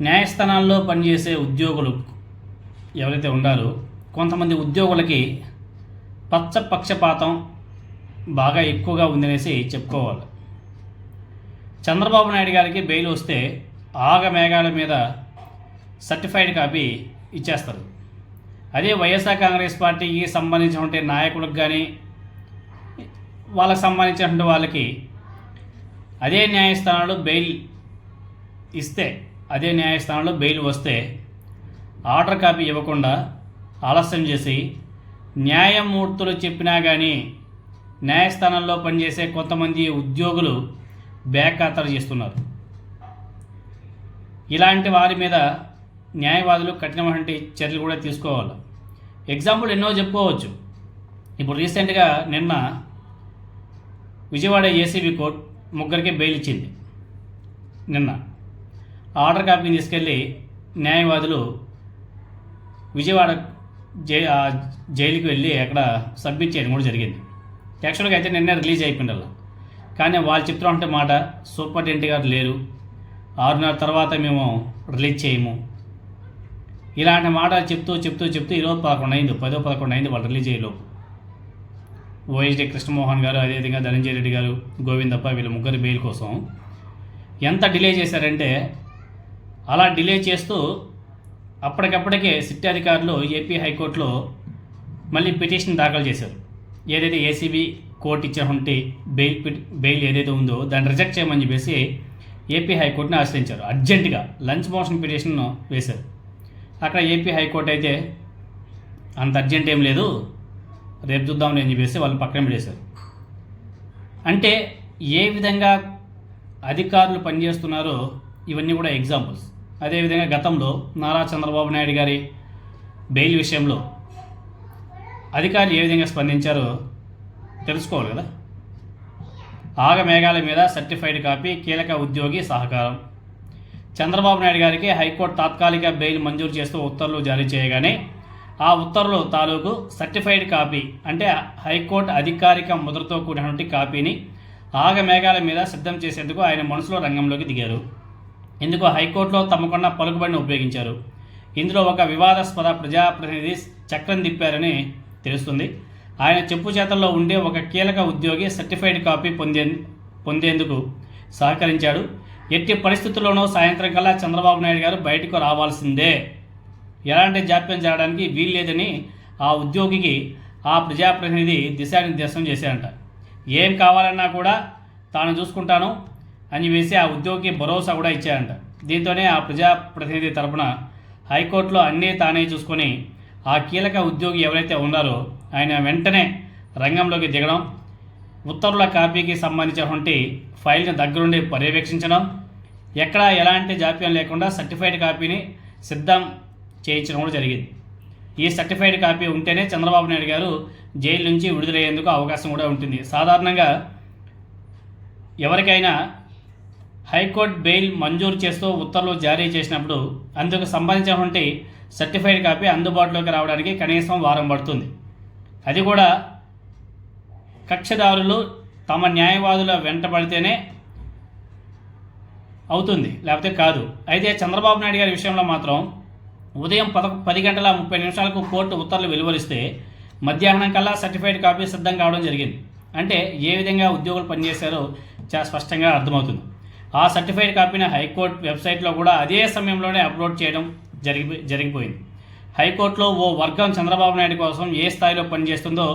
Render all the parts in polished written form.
న్యాయస్థానాల్లో పనిచేసే ఉద్యోగులు ఎవరైతే ఉన్నారో కొంతమంది ఉద్యోగులకి పక్షపాతం బాగా ఎక్కువగా ఉందనేసి చెప్పుకోవాలి. చంద్రబాబు నాయుడు గారికి బెయిల్ వస్తే ఆగమేఘాల మీద సర్టిఫైడ్ కాపీ ఇచ్చేస్తారు. అదే వైఎస్ఆర్ కాంగ్రెస్ పార్టీకి సంబంధించినటువంటి నాయకులకు కానీ వాళ్ళకి సంబంధించినటువంటి వాళ్ళకి అదే న్యాయస్థానంలో బెయిల్ వస్తే ఆర్డర్ కాపీ ఇవ్వకుండా ఆలస్యం చేసి న్యాయమూర్తులు చెప్పినా కానీ న్యాయస్థానంలో పనిచేసే కొంతమంది ఉద్యోగులు ఖాతరు చేస్తున్నారు. ఇలాంటి వారి మీద న్యాయవాదులు కఠినమైన చర్యలు కూడా తీసుకోవాలి. ఎగ్జాంపుల్ ఎన్నో చెప్పుకోవచ్చు. ఇప్పుడు రీసెంట్గా నిన్న విజయవాడ ఏసీబీ కోర్టు ముగ్గురికి బెయిల్ ఇచ్చింది. నిన్న ఆర్డర్ కాపీని తీసుకెళ్ళి న్యాయవాదులు విజయవాడ జైలుకి వెళ్ళి అక్కడ సబ్మిట్ చేయడం కూడా జరిగింది. యాక్చువల్గా అయితే నిన్నే రిలీజ్ అయిపోయింది. కానీ వాళ్ళు చెప్తున్నటువంటి మాట సూపరింటెండెంట్ గారు లేరు, 6:30 తర్వాత మేము రిలీజ్ చేయము, ఇలాంటి మాటలు చెప్తూ ఈరోజు 11 అయింది, 10-11 అయింది వాళ్ళు రిలీజ్ అయ్యేలోపు. ఓఎస్డి కృష్ణమోహన్ గారు, అదేవిధంగా ధనంజయ రెడ్డి గారు, గోవిందప్ప వీళ్ళ ముగ్గురు బెయిల్ కోసం ఎంత డిలే చేశారంటే అలా డిలే చేస్తూ అప్పటికప్పటికే సిట్ అధికారులు ఏపీ హైకోర్టులో మళ్ళీ పిటిషన్ దాఖలు చేశారు. ఏదైతే ఏసీబీ కోర్టు ఇచ్చినటువంటి బెయిల్ ఏదైతే ఉందో దాన్ని రిజెక్ట్ చేయమని చెప్పేసి ఏపీ హైకోర్టుని ఆశ్రయించారు. అర్జెంటుగా లంచ్ మోషన్ పిటిషన్ వేశారు. అక్కడ ఏపీ హైకోర్టు అయితే అంత అర్జెంట్ ఏం లేదు, రేపు చూద్దామని అని చెప్పేసి వాళ్ళు పక్కన పెట్టేశారు. అంటే ఏ విధంగా అధికారులు పనిచేస్తున్నారో ఇవన్నీ కూడా ఎగ్జాంపుల్స్. అదేవిధంగా గతంలో నారా చంద్రబాబు నాయుడు గారి బెయిల్ విషయంలో అధికారులు ఏ విధంగా స్పందించారో తెలుసుకోవాలి కదా. ఆగమేఘాల మీద సర్టిఫైడ్ కాపీ, కీలక ఉద్యోగి సహకారం. చంద్రబాబు నాయుడు గారికి హైకోర్టు తాత్కాలిక బెయిల్ మంజూరు చేస్తూ ఉత్తర్వులు జారీ చేయగానే ఆ ఉత్తర్వులు తాలూకు సర్టిఫైడ్ కాపీ అంటే హైకోర్టు అధికారిక ముద్రతో కూడినటువంటి కాపీని ఆగమేఘాల మీద సిద్ధం చేసేందుకు ఆయన మనసులో రంగంలోకి దిగారు. ఇందుకు హైకోర్టులో తమకున్న పలుకుబడిని ఉపయోగించారు. ఇందులో ఒక వివాదాస్పద ప్రజాప్రతినిధి చక్రం తిప్పారని తెలుస్తుంది. ఆయన చెప్పు చేతల్లో ఉండే ఒక కీలక ఉద్యోగి సర్టిఫైడ్ కాపీ పొందేందుకు సహకరించాడు. ఎట్టి పరిస్థితుల్లోనూ సాయంత్రం కల్లా చంద్రబాబు నాయుడు గారు బయటకు రావాల్సిందే, ఎలాంటి జాప్యం చేయడానికి వీల్లేదని ఆ ఉద్యోగికి ఆ ప్రజాప్రతినిధి దిశానిర్దేశం చేశారంట. ఏం కావాలన్నా కూడా తాను చూసుకుంటాను అని వేసి ఆ ఉద్యోగికి భరోసా కూడా ఇచ్చారంట. దీంతోనే ఆ ప్రజాప్రతినిధి తరపున హైకోర్టులో అన్నీ తానే చూసుకొని ఆ కీలక ఉద్యోగి ఎవరైతే ఉన్నారో ఆయన వెంటనే రంగంలోకి దిగడం, ఉత్తర్వుల కాపీకి సంబంధించినటువంటి ఫైల్ని దగ్గరుండి పర్యవేక్షించడం, ఎక్కడా ఎలాంటి జాప్యం లేకుండా సర్టిఫైడ్ కాపీని సిద్ధం చేయించడం కూడా జరిగింది. ఈ సర్టిఫైడ్ కాపీ ఉంటేనే చంద్రబాబు నాయుడు గారు జైలు నుంచి విడుదలయ్యేందుకు అవకాశం కూడా ఉంటుంది. సాధారణంగా ఎవరికైనా హైకోర్టు బెయిల్ మంజూరు చేస్తూ ఉత్తర్వులు జారీ చేసినప్పుడు అందుకు సంబంధించినటువంటి సర్టిఫైడ్ కాపీ అందుబాటులోకి రావడానికి కనీసం వారం పడుతుంది. అది కూడా కక్షదారులు తమ న్యాయవాదుల వెంటబడితేనే అవుతుంది, లేకపోతే కాదు. అయితే చంద్రబాబు నాయుడు గారి విషయంలో మాత్రం ఉదయం 10:30 కోర్టు ఉత్తర్వులు వెలువరిస్తే మధ్యాహ్నం కల్లా సర్టిఫైడ్ కాపీ సిద్ధం కావడం జరిగింది. అంటే ఏ విధంగా ఉద్యోగులు పనిచేశారో చాలా స్పష్టంగా అర్థమవుతుంది. ఆ సర్టిఫైడ్ కాపీని హైకోర్టు వెబ్సైట్లో కూడా అదే సమయంలోనే అప్లోడ్ చేయడం జరిగిపోయింది. హైకోర్టులో ఓ వర్గం చంద్రబాబు నాయుడు కోసం ఏ స్థాయిలో పనిచేస్తుందో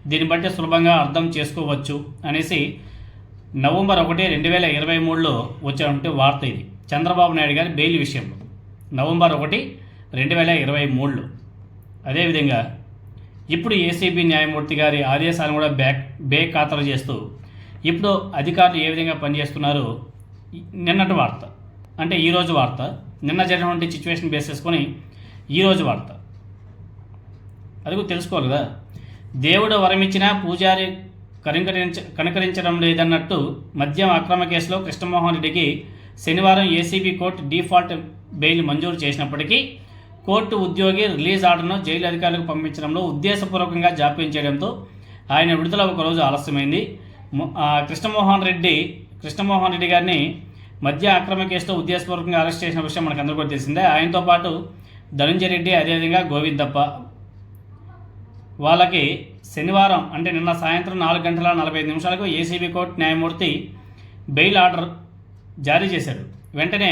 దీన్ని బట్టి సులభంగా అర్థం చేసుకోవచ్చు అనేసి నవంబర్ 1, 2023లో వచ్చినటువంటి వార్త ఇది. చంద్రబాబు నాయుడు గారి బెయిల్ విషయంలో నవంబర్ 1, 2023లో. అదేవిధంగా ఇప్పుడు ఏసీబీ న్యాయమూర్తి గారి ఆదేశాలను కూడా ఖాతరు చేస్తూ ఇప్పుడు అధికారులు ఏ విధంగా పనిచేస్తున్నారో నిన్నటి వార్త, అంటే ఈరోజు వార్త, నిన్న జరిగినటువంటి సిచ్యువేషన్ బేస్ చేసుకొని ఈరోజు వార్త అది తెలుసుకోవాలి కదా. దేవుడు వరమిచ్చినా పూజారి కనికరించడం లేదన్నట్టు మద్యం అక్రమ కేసులో కృష్ణమోహన్ రెడ్డికి శనివారం ఏసీబీ కోర్టు డిఫాల్ట్ బెయిల్ మంజూరు చేసినప్పటికీ కోర్టు ఉద్యోగి రిలీజ్ ఆర్డర్ను జైలు అధికారులకు పంపించడంలో ఉద్దేశపూర్వకంగా జాప్యం చేయడంతో ఆయన విడుదల ఒకరోజు ఆలస్యమైంది. కృష్ణమోహన్ రెడ్డి గారిని మద్య అక్రమ కేసులో ఉద్దేశపూర్వకంగా అరెస్ట్ చేసిన విషయం మనకు అందరికీ కూడా తెలిసిందే. ఆయనతో పాటు ధనుంజయ రెడ్డి, అదేవిధంగా గోవిందప్ప, వాళ్ళకి శనివారం అంటే నిన్న సాయంత్రం 4:45 ఏసీబీ కోర్టు న్యాయమూర్తి బెయిల్ ఆర్డర్ జారీ చేశాడు. వెంటనే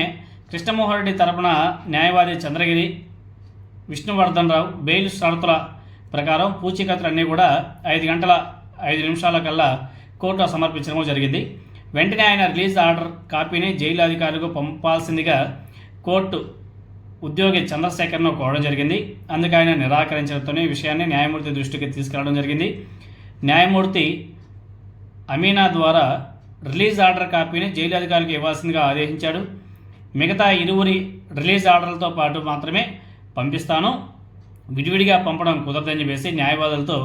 కృష్ణమోహన్ రెడ్డి తరపున న్యాయవాది చంద్రగిరి విష్ణువర్ధన్ రావు బెయిల్ షరతుల ప్రకారం పూచీకత్తులన్నీ కూడా 5:05 కల్లా కోర్టులో సమర్పించడం జరిగింది. వెంటనే ఆయన రిలీజ్ ఆర్డర్ కాపీని జైలు అధికారులకు పంపాల్సిందిగా కోర్టు ఉద్యోగి చంద్రశేఖర్ను కోరడం జరిగింది. అందుకు ఆయన నిరాకరించడంతోనే ఈ విషయాన్ని న్యాయమూర్తి దృష్టికి తీసుకెళ్లడం జరిగింది. న్యాయమూర్తి అమీనా ద్వారా రిలీజ్ ఆర్డర్ కాపీని జైలు అధికారులకు ఇవ్వాల్సిందిగా ఆదేశించాడు. మిగతా ఇరువురి రిలీజ్ ఆర్డర్లతో పాటు మాత్రమే పంపిస్తాను, విడివిడిగా పంపడం కుదరదని చెప్పేసి న్యాయవాదులతో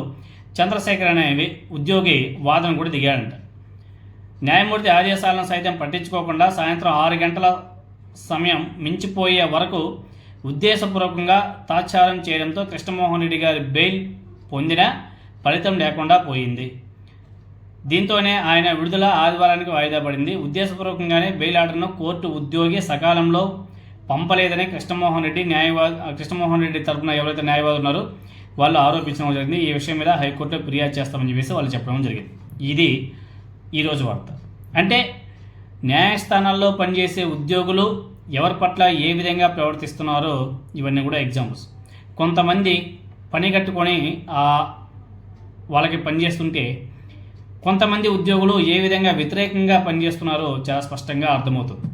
చంద్రశేఖర్ అనే ఉద్యోగి వాదన కూడా దిగాడంట. న్యాయమూర్తి ఆదేశాలను సైతం పట్టించుకోకుండా సాయంత్రం 6 గంటల సమయం మించిపోయే వరకు ఉద్దేశపూర్వకంగా తాత్సారం చేయడంతో కృష్ణమోహన్ రెడ్డి గారి బెయిల్ పొందిన ఫలితం లేకుండా పోయింది. దీంతోనే ఆయన విడుదల ఆదివారానికి వాయిదా పడింది. ఉద్దేశపూర్వకంగానే బెయిల్ ఆర్డర్ను కోర్టు ఉద్యోగి సకాలంలో పంపలేదని కృష్ణమోహన్ రెడ్డి తరఫున ఎవరైతే న్యాయవాదులు ఉన్నారో వాళ్ళు ఆరోపించడం జరిగింది. ఈ విషయం మీద హైకోర్టులో ఫిర్యాదు చేస్తామని చెప్పేసి వాళ్ళు చెప్పడం జరిగింది. ఇది ఈరోజు వార్త. అంటే న్యాయస్థానాల్లో పనిచేసే ఉద్యోగులు ఎవరి పట్ల ఏ విధంగా ప్రవర్తిస్తున్నారో ఇవన్నీ కూడా ఎగ్జాంపుల్స్. కొంతమంది పని కట్టుకొని వాళ్ళకి పనిచేస్తుంటే కొంతమంది ఉద్యోగులు ఏ విధంగా వ్యతిరేకంగా పనిచేస్తున్నారో చాలా స్పష్టంగా అర్థమవుతుంది.